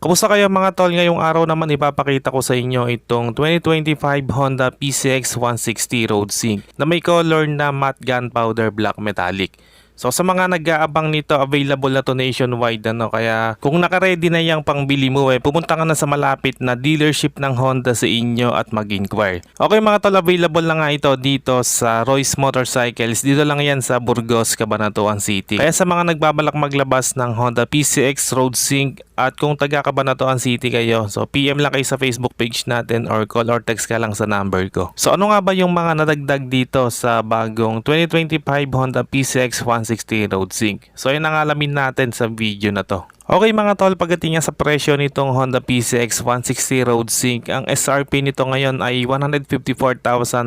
Kamusta kayo mga tol? Ngayong araw naman ipapakita ko sa inyo itong 2025 Honda PCX 160 Road Sync na may color na matte gunpowder black metallic. So sa mga nag-aabang nito, available na to nationwide kaya kung naka-ready na yang pangbili mo pumunta ka na sa malapit na dealership ng Honda sa inyo at mag-inquire. Okay mga tol, available na nga ito dito sa Royce Motorcycles. Dito lang yan sa Burgos, Cabanatuan City. Kaya sa mga nagbabalak maglabas ng Honda PCX Road Sync at kung taga Cabanatuan City kayo, so PM lang kayo sa Facebook page natin or call or text ka lang sa number ko. So ano nga ba yung mga nadagdag dito sa bagong 2025 Honda PCX 160 Road Sync? So yun ang alamin natin sa video na to. Okay mga tol, pagdating sa presyo nitong Honda PCX 160 Road Sync, ang SRP nito ngayon ay 154,900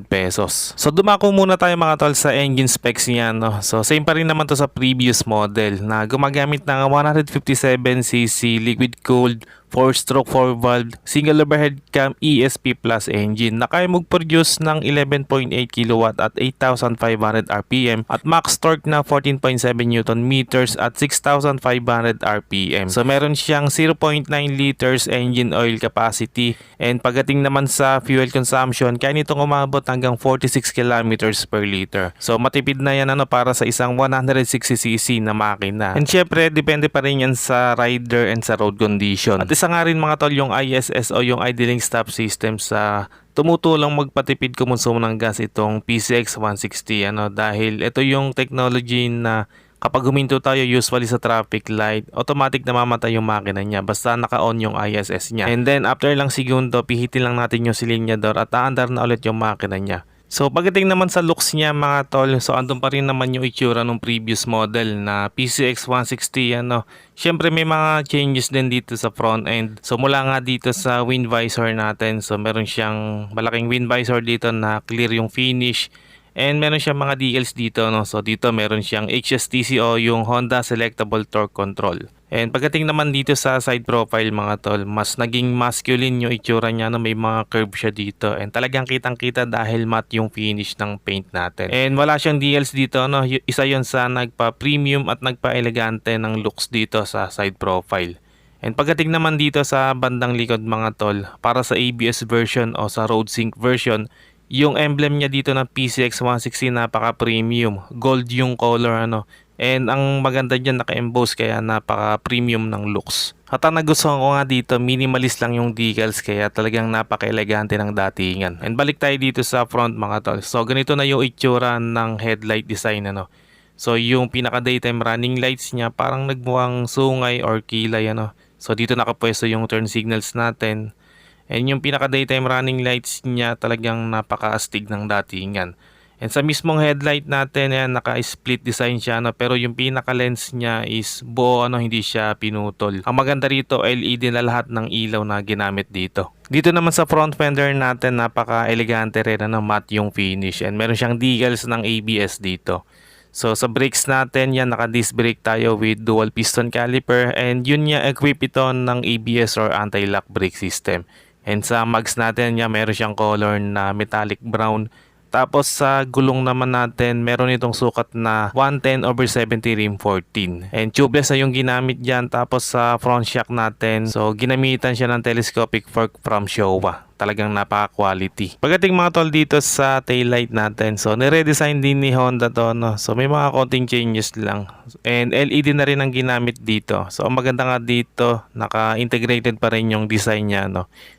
pesos. So dumako muna tayo mga tol sa engine specs niya. So same pa rin naman to sa previous model na gumagamit ng 157cc liquid cooled 4-stroke 4-valve single overhead cam ESP Plus engine na kaya mag-produce ng 11.8 kW at 8,500 RPM at max torque na 14.7 Nm at 6,500 RPM. So meron siyang 0.9 liters engine oil capacity, and pagdating naman sa fuel consumption, kaya nitong umabot hanggang 46 kilometers per liter. So matipid na yan para sa isang 160cc na makina. And syempre depende pa rin yan sa rider and sa road condition. At isa nga rin mga tol yung ISS o yung idling stop system sa tumutulong magpatipid kumonsumo ng gas itong PCX 160 dahil ito yung technology na kapag huminto tayo usually sa traffic light, automatic na mamatay yung makina niya basta naka-on yung ISS niya. And then after lang segundo, pihitin lang natin yung silinyador at aandar na ulit yung makina niya. So pagdating naman sa looks niya mga tol, so andun pa rin naman yung itsura ng previous model na PCX 160 Syempre may mga changes din dito sa front end. So mula nga dito sa wind visor natin, so meron siyang malaking wind visor dito na clear yung finish. And meron siyang mga DLs dito So dito meron siyang HSTC o yung Honda Selectable Torque Control. And pagdating naman dito sa side profile mga tol, mas naging masculine yung itsura niya may mga curve siya dito. And talagang kitang kita dahil matte yung finish ng paint natin. And wala siyang DLs dito Isa yon sa nagpa-premium at nagpa-elegante ng looks dito sa side profile. And pagdating naman dito sa bandang likod mga tol, para sa ABS version o sa Road Sync version, yung emblem niya dito ng PCX 160 napaka-premium. Gold yung color And ang maganda dyan naka-emboss kaya napaka-premium ng looks. At ang nagustuhan ko nga dito, minimalist lang yung decals kaya talagang napaka-elegante ng datingan. And balik tayo dito sa front mga tol. So ganito na yung itsura ng headlight design So yung pinaka daytime running lights niya parang nagmukhang sungay or kilay So dito nakapwesto yung turn signals natin. And yung pinaka daytime running lights niya talagang napaka-astig ng datingan. And sa mismong headlight natin naka-split design siya pero yung pinaka lens niya is buo hindi siya pinutol. Ang maganda rito, LED na lahat ng ilaw na ginamit dito. Dito naman sa front fender natin napaka-elegante rin matte yung finish, and meron siyang decals ng ABS dito. So sa brakes natin naka-disc brake tayo with dual piston caliper, and yun equip ito ng ABS or anti-lock brake system. And sa mags natin meron siyang color na metallic brown. Tapos sa gulong naman natin, meron itong sukat na 110/70 rim 14. And tubeless na yung ginamit dyan. Tapos sa front shock natin, so ginamitan siya ng telescopic fork from Showa. Talagang napaka-quality. Pagdating mga tol dito sa taillight natin, so nire-design din ni Honda to So may mga konting changes lang. And LED na rin ang ginamit dito. So ang maganda nga dito, naka-integrated pa rin yung design niya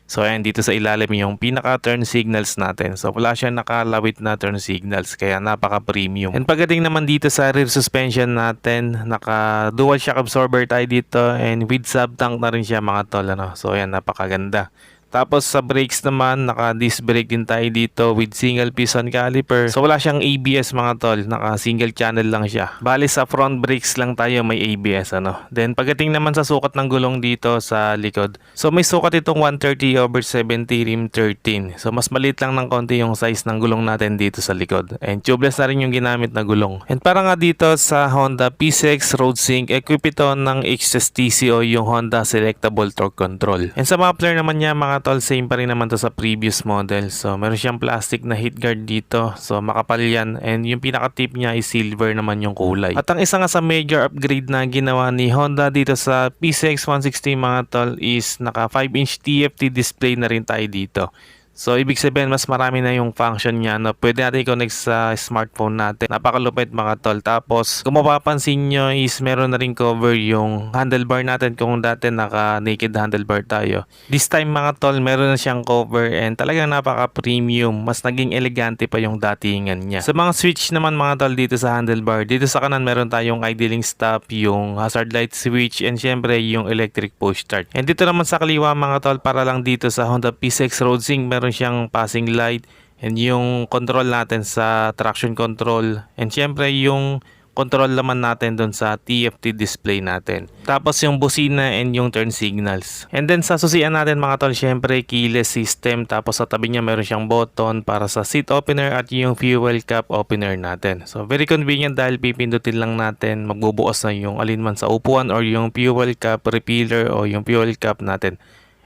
So ayan, dito sa ilalim yung pinaka-turn signals natin. So wala siyang nakalawit na turn signals kaya napaka-premium. And pagdating naman dito sa rear suspension natin, naka-dual shock absorber tayo dito, and with sub-tank na rin siya mga tol So ayan, napakaganda. Tapos sa brakes naman, naka-disc brake din tayo dito with single piston caliper. So wala siyang ABS mga tol, naka-single channel lang siya. Bali sa front brakes lang tayo may ABS Then pagdating naman sa sukat ng gulong dito sa likod, so may sukat itong 130/70 rim 13. So mas maliit lang ng konti yung size ng gulong natin dito sa likod. And tubeless na rin yung ginamit na gulong. And para nga dito sa Honda PCX Road Sync, equip ito ng HSTC o yung Honda Selectable Torque Control. And sa muffler naman niya mga tol, same pa rin naman to sa previous model. So meron siyang plastic na heat guard dito. So makapal yan, and yung pinaka-tip niya is silver naman yung kulay. At ang isa nga sa major upgrade na ginawa ni Honda dito sa PCX 160 mga tol is naka 5-inch TFT display na rin tayo dito. So, ibig sabihin, mas marami na yung function niya. No? Pwede natin i-connect sa smartphone natin. Napakalupit mga tol. Tapos, kung mapapansin nyo is meron na rin cover yung handlebar natin kung dati naka-naked handlebar tayo. This time mga tol, meron na siyang cover and talagang napaka-premium. Mas naging elegante pa yung datingan niya. Sa mga switch naman mga tol dito sa handlebar, dito sa kanan meron tayong idling stop, yung hazard light switch, and syempre yung electric push start. And dito naman sa kaliwa mga tol, para lang dito sa Honda PCX Road Sync, meron siyang passing light and yung control natin sa traction control, and syempre yung control naman natin dun sa TFT display natin. Tapos yung busina and yung turn signals. And then sa susian natin mga tol, syempre keyless system. Tapos sa tabi niya meron siyang button para sa seat opener at yung fuel cap opener natin. So very convenient dahil pipindutin lang natin, magbubukas na yung alinman sa upuan or yung fuel cap repealer o yung fuel cap natin.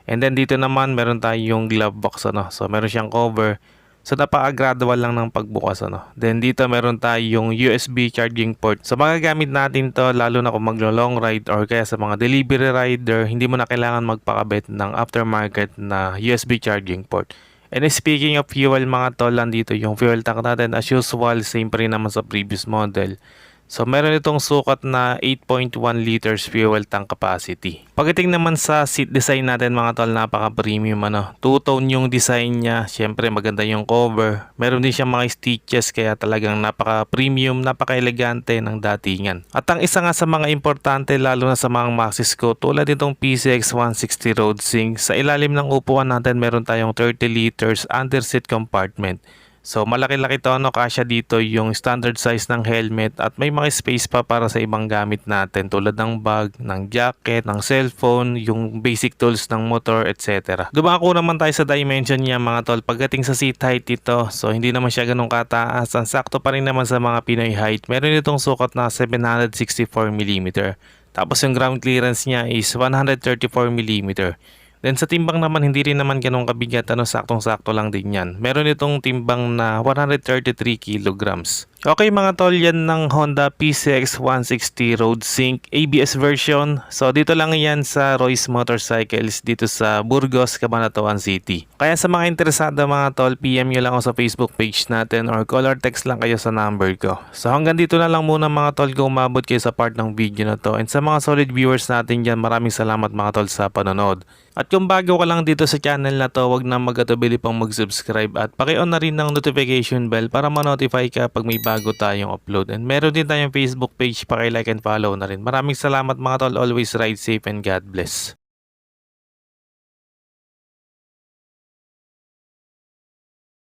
And then dito naman meron tayong glove box ano. So meron siyang cover. So napaka-gradual lang ng pagbukas ano. Then dito meron tayong USB charging port. So magagamit natin to lalo na kung maglo-long ride or kaya sa mga delivery rider, hindi mo na kailangan magpakabit ng aftermarket na USB charging port. And speaking of fuel mga tol, dito yung fuel tank natin as usual, same pa rin naman sa previous model. So meron itong sukat na 8.1 liters fuel tank capacity. Pagdating naman sa seat design natin mga tol, napaka-premium ano. Two-tone yung design niya. Syempre maganda yung cover. Meron din siyang mga stitches kaya talagang napaka-premium, napaka-elegante ng datingan. At ang isa nga sa mga importante lalo na sa mga Maxis ko, tulad nitong PCX 160 Road Sync, sa ilalim ng upuan natin meron tayong 30 liters under seat compartment. So malaki-laki to ano, kasya dito yung standard size ng helmet at may mga space pa para sa ibang gamit natin tulad ng bag, ng jacket, ng cellphone, yung basic tools ng motor, etc. Dumako naman tayo sa dimension niya mga tol. Pagdating sa seat height ito, so hindi naman siya ganun kataas. Ang sakto pa rin naman sa mga Pinoy height. Meron itong sukat na 764mm. Tapos yung ground clearance niya is 134mm. Then sa timbang naman, hindi rin naman ganun kabigat, ano, saktong-sakto lang din yan. Meron itong timbang na 133 kilograms. Okay mga tol, yan ng Honda PCX 160 Road Sync ABS version. So dito lang yan sa Royce Motorcycles dito sa Burgos, Cabanatuan City. Kaya sa mga interesado mga tol, PM nyo lang ako sa Facebook page natin or call or text lang kayo sa number ko. So hanggang dito na lang muna mga tol kung umabot kayo sa part ng video na to. And sa mga solid viewers natin dyan, maraming salamat mga tol sa panonood. At kung bago ka lang dito sa channel na to, wag na mag-atubili pang mag-subscribe at paki-on na rin ng notification bell para ma-notify ka pag may bago tayong upload. And meron din tayong Facebook page, paki-like and follow na rin. Maraming salamat mga tol, always ride safe and God bless.